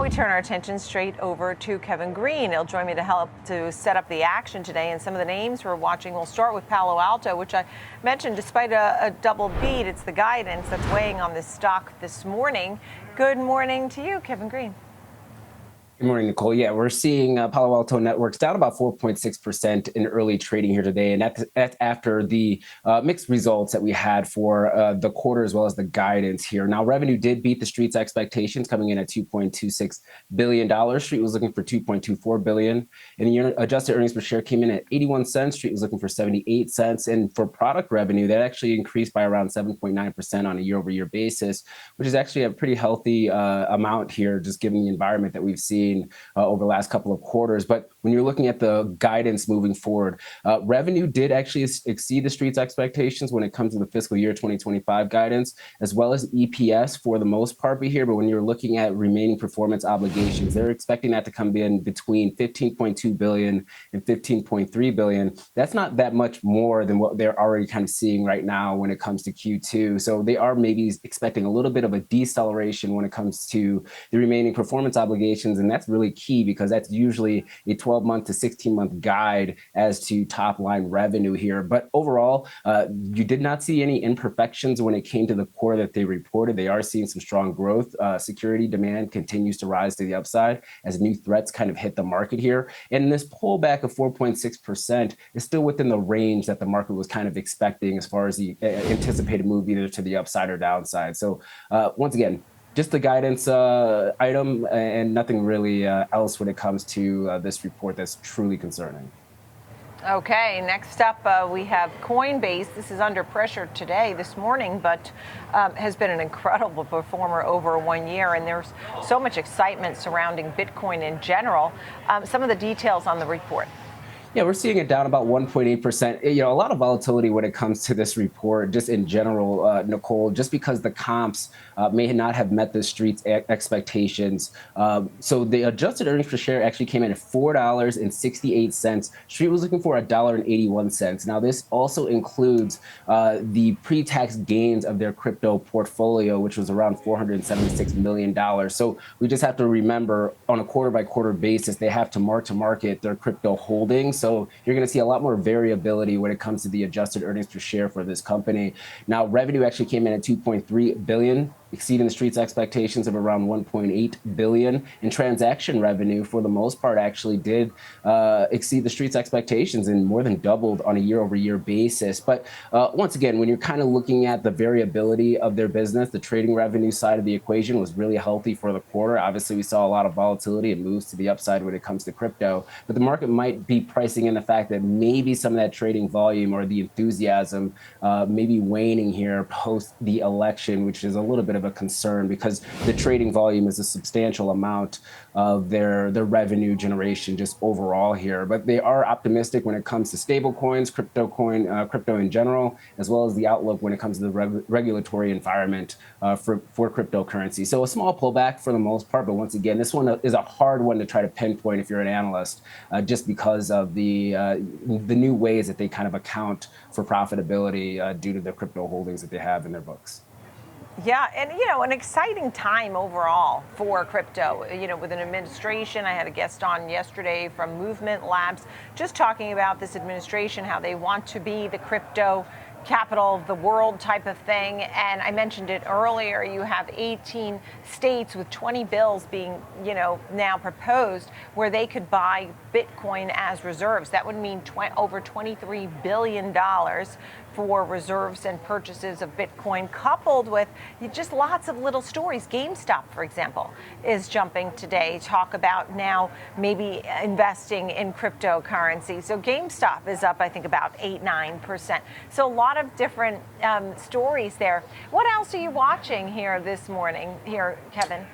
we turn our attention straight over to Kevin Green. He'll join me to help to set up the action today. And some of the names we're watching, we'll start with Palo Alto, which I mentioned, despite a double beat, it's the guidance that's weighing on this stock this morning. Good morning to you, Kevin Green. Good morning, Nicole. Yeah, we're seeing Palo Alto Networks down about 4.6% in early trading here today. And that's after the mixed results that we had for the quarter as well as the guidance here. Now, revenue did beat the street's expectations, coming in at $2.26 billion. Street was looking for $2.24 billion. And the adjusted earnings per share came in at 81 cents. Street was looking for 78 cents. And for product revenue, that actually increased by around 7.9% on a year-over-year basis, which is actually a pretty healthy amount here, just given the environment that we've seen over the last couple of quarters. But when you're looking at the guidance moving forward, revenue did actually exceed the street's expectations when it comes to the fiscal year 2025 guidance, as well as EPS for the most part here. But when you're looking at remaining performance obligations, they're expecting that to come in between $15.2 billion and $15.3 billion. That's not that much more than what they're already kind of seeing right now when it comes to Q2. So they are maybe expecting a little bit of a deceleration when it comes to the remaining performance obligations. And that's really key because that's usually a 12-month to 16-month guide as to top line revenue here. But overall, you did not see any imperfections when it came to the quarter that they reported. They are seeing some strong growth. Security demand continues to rise to the upside as new threats kind of hit the market here. And this pullback of 4.6% is still within the range that the market was kind of expecting as far as the anticipated move either to the upside or downside. So once again, just the guidance item and nothing really else when it comes to this report that's truly concerning. Okay, next up we have Coinbase. This is under pressure this morning, but has been an incredible performer over 1 year. And there's so much excitement surrounding Bitcoin in general. Some of the details on the report. Yeah, we're seeing it down about 1.8%. You know, a lot of volatility when it comes to this report, just in general, Nicole, just because the comps may not have met the street's expectations. So the adjusted earnings per share actually came in at $4.68. Street was looking for $1.81. Now, this also includes the pre-tax gains of their crypto portfolio, which was around $476 million. So we just have to remember on a quarter-by-quarter basis, they have to mark-to-market their crypto holdings. So you're going to see a lot more variability when it comes to the adjusted earnings per share for this company. Now, revenue actually came in at $2.3 billion, exceeding the street's expectations of around $1.8 billion. And transaction revenue, for the most part, actually did exceed the street's expectations and more than doubled on a year-over-year basis. But once again, when you're kind of looking at the variability of their business, the trading revenue side of the equation was really healthy for the quarter. Obviously, we saw a lot of volatility and moves to the upside when it comes to crypto. But the market might be pricing in the fact that maybe some of that trading volume or the enthusiasm may be waning here post the election, which is a little bit of a concern because the trading volume is a substantial amount of their revenue generation just overall here. But they are optimistic when it comes to stable coins, crypto in general, as well as the outlook when it comes to the regulatory environment for cryptocurrency. So a small pullback for the most part, but once again, this one is a hard one to try to pinpoint if you're an analyst, just because of the new ways that they kind of account for profitability due to the crypto holdings that they have in their books. Yeah, and an exciting time overall for crypto. With an administration, I had a guest on yesterday from Movement Labs, just talking about this administration, how they want to be the crypto capital of the world type of thing. And I mentioned it earlier, you have 18 states with 20 bills being, now proposed where they could buy Bitcoin as reserves. That would mean over $23 billion for reserves and purchases of Bitcoin, coupled with just lots of little stories. GameStop, for example, is jumping today. Talk about now maybe investing in cryptocurrency. So GameStop is up, I think, about 8-9%. So a lot of different stories there. What else are you watching here this morning, Kevin?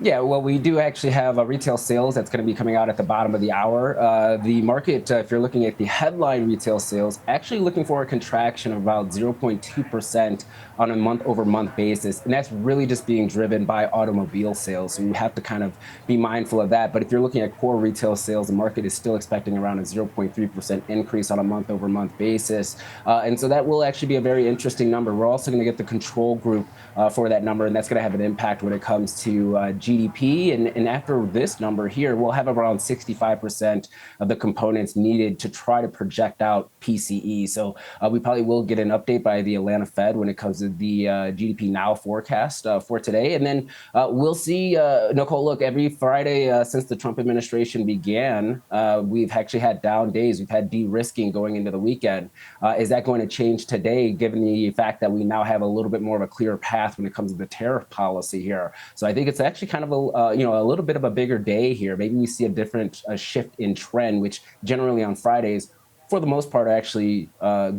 Yeah, well, we do actually have retail sales that's going to be coming out at the bottom of the hour. The market, if you're looking at the headline retail sales, actually looking for a contraction of about 0.2% on a month-over-month basis. And that's really just being driven by automobile sales. So you have to kind of be mindful of that. But if you're looking at core retail sales, the market is still expecting around a 0.3% increase on a month-over-month basis. And so that will actually be a very interesting number. We're also going to get the control group for that number, and that's going to have an impact when it comes to GDP. And after this number here, we'll have around 65% of the components needed to try to project out PCE. So we probably will get an update by the Atlanta Fed when it comes to the GDP Now forecast for today. And then we'll see, Nicole, look, every Friday since the Trump administration began, we've actually had down days. We've had de-risking going into the weekend. Is that going to change today, given the fact that we now have a little bit more of a clear path when it comes to the tariff policy here? So I think it's actually kind of a little bit of a bigger day here. Maybe we see a different shift in trend, which generally on Fridays, for the most part, are actually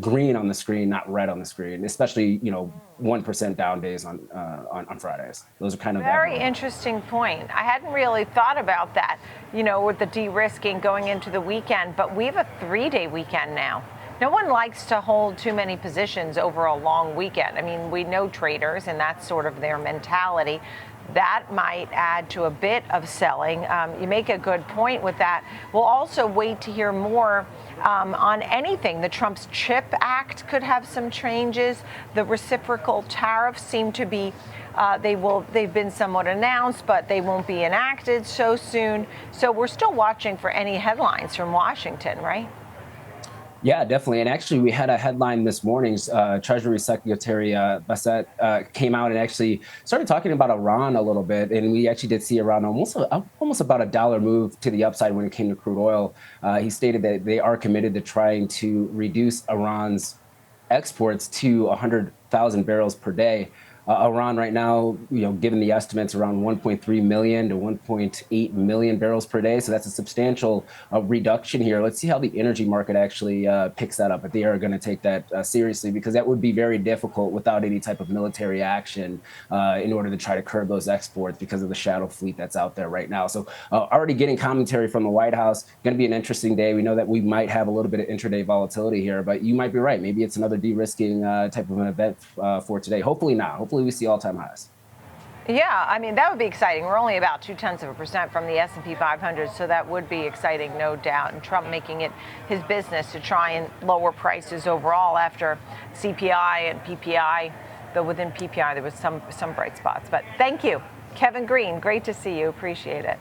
green on the screen, not red on the screen, especially 1% down days on Fridays. Those are kind of very interesting point. I hadn't really thought about that, with the de-risking going into the weekend, but we have a 3-day weekend now. No one likes to hold too many positions over a long weekend. I mean, we know traders, and that's sort of their mentality. That might add to a bit of selling. You make a good point with that. We'll also wait to hear more on anything. The Trump's CHIP Act could have some changes. The reciprocal tariffs seem to be, they've been somewhat announced, but they won't be enacted so soon. So we're still watching for any headlines from Washington, right? Yeah, definitely. And actually, we had a headline this morning. Treasury Secretary Bassett came out and actually started talking about Iran a little bit. And we actually did see Iran almost about $1 move to the upside when it came to crude oil. He stated that they are committed to trying to reduce Iran's exports to 100,000 barrels per day. Iran right now, given the estimates, around 1.3 million to 1.8 million barrels per day. So that's a substantial reduction here. Let's see how the energy market actually picks that up, if they are going to take that seriously, because that would be very difficult without any type of military action in order to try to curb those exports because of the shadow fleet that's out there right now. So already getting commentary from the White House. Going to be an interesting day. We know that we might have a little bit of intraday volatility here, but you might be right. Maybe it's another de-risking type of an event for today. Hopefully not. Hopefully we see all-time highs. Yeah, I mean, that would be exciting. We're only about 0.2% from the S&P 500, so that would be exciting, no doubt. And Trump making it his business to try and lower prices overall after CPI and PPI, though within PPI there was some bright spots. But thank you, Kevin Green. Great to see you. Appreciate it.